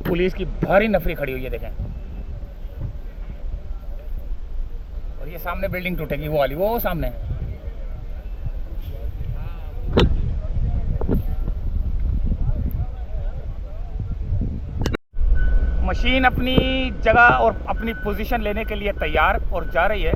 Police की भारी नफरी खड़ी हुई है, देखें। और ये सामने बिल्डिंग टूटेगी, वो वाली, वो सामने। मशीन अपनी जगह और अपनी पोजीशन लेने के लिए तैयार और जा रही है।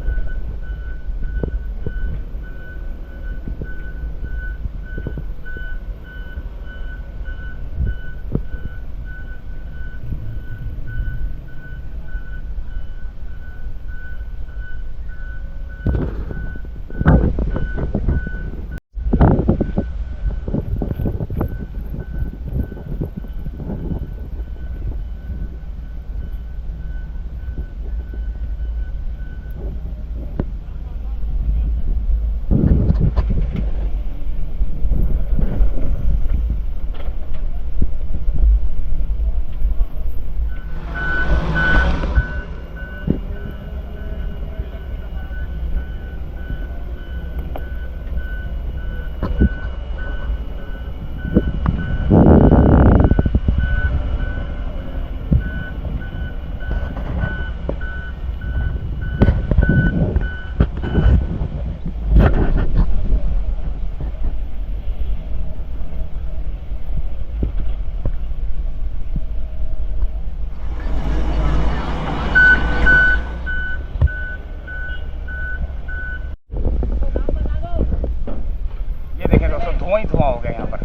धुआं ही धुआं हो गया यहाँ पर।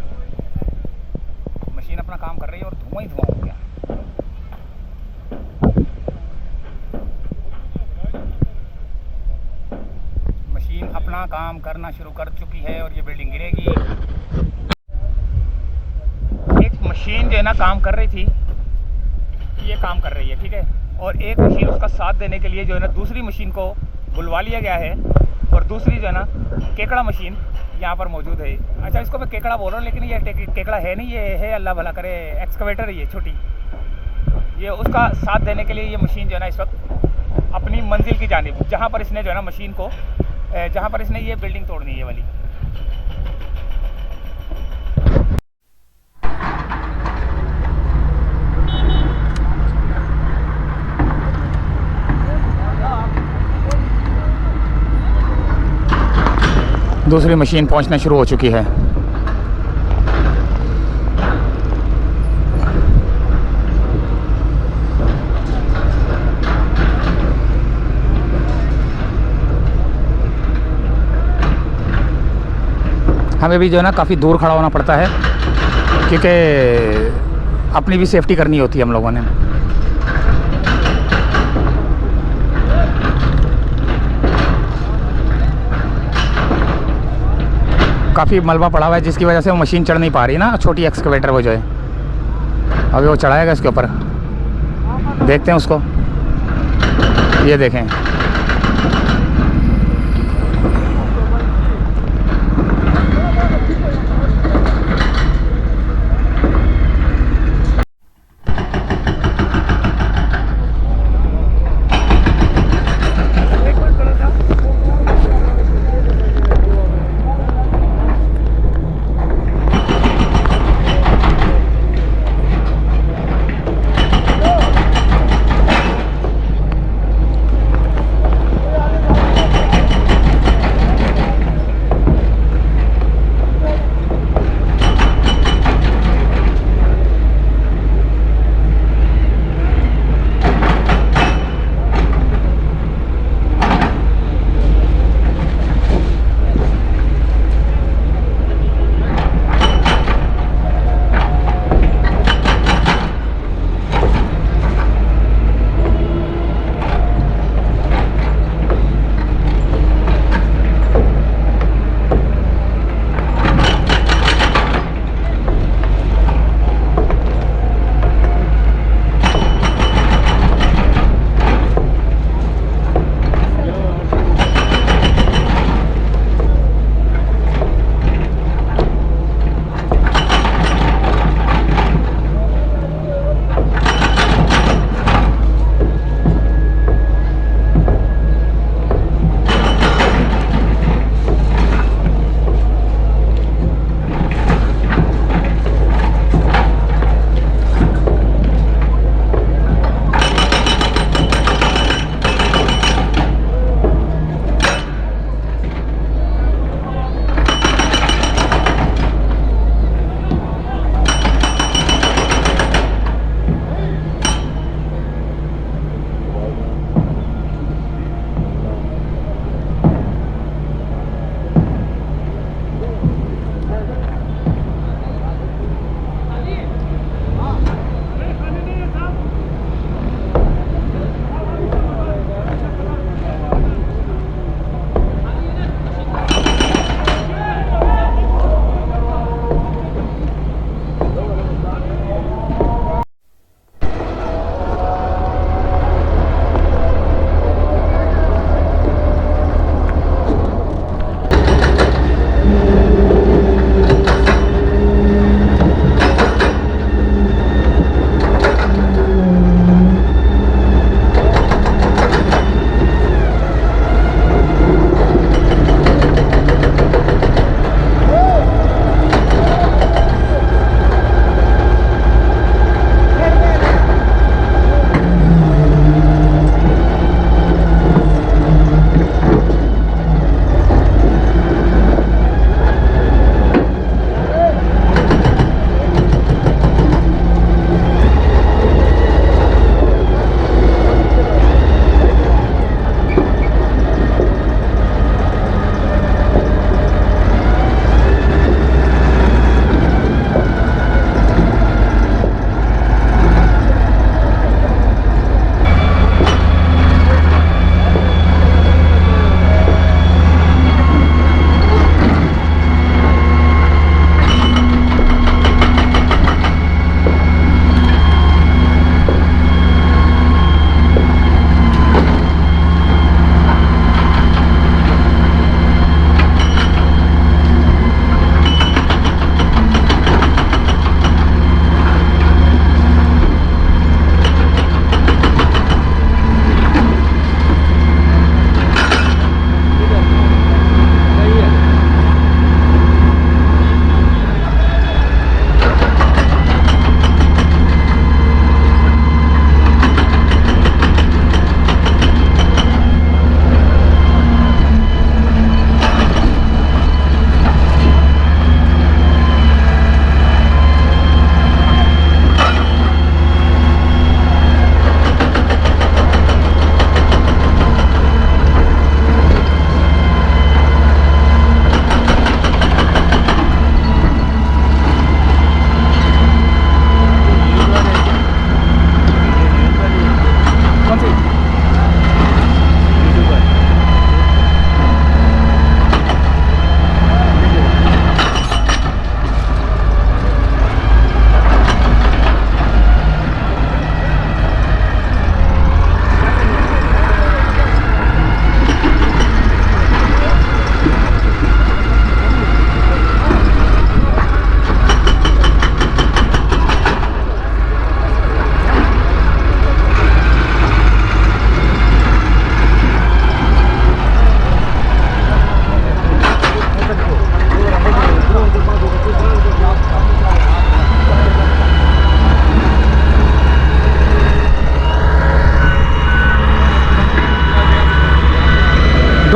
मशीन अपना काम कर रही है और धुआं ही धुआं हो गया। मशीन अपना काम करना शुरू कर चुकी है और ये बिल्डिंग गिरेगी। एक मशीन जो है ना काम कर रही थी, ये काम कर रही है, ठीक है। और एक मशीन उसका साथ देने के लिए जो है ना दूसरी मशीन को बुलवा लिया गया है। और दूसरी जो है ना केकड़ा मशीन यहाँ पर मौजूद है। अच्छा, इसको मैं केकड़ा बोल रहा हूँ, लेकिन ये केकड़ा है नहीं, ये है, अल्लाह भला करे, एक्सकवेटर है ये छोटी। ये उसका साथ देने के लिए ये मशीन जो है ना इस वक्त अपनी मंजिल की जानिब, जहाँ पर इसने जो है ना मशीन को, जहाँ पर इसने ये बिल्डिंग तोड़नी है ये वाली। दूसरी मशीन पहुंचना शुरू हो चुकी है। हमें भी जो है ना काफ़ी दूर खड़ा होना पड़ता है, क्योंकि अपनी भी सेफ्टी करनी होती है हम लोगों ने। काफ़ी मलबा पड़ा हुआ है, जिसकी वजह से वो मशीन चढ़ नहीं पा रही ना, छोटी एक्सकवेटर वो जो है। अभी वो चढ़ाएगा इसके ऊपर, देखते हैं उसको। ये देखें,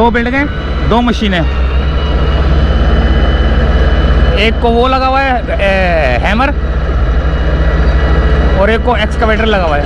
दो बिल्डिंगें, दो मशीनें, एक को वो लगा हुआ है हैमर और एक को एक्सकवेटर लगा हुआ है।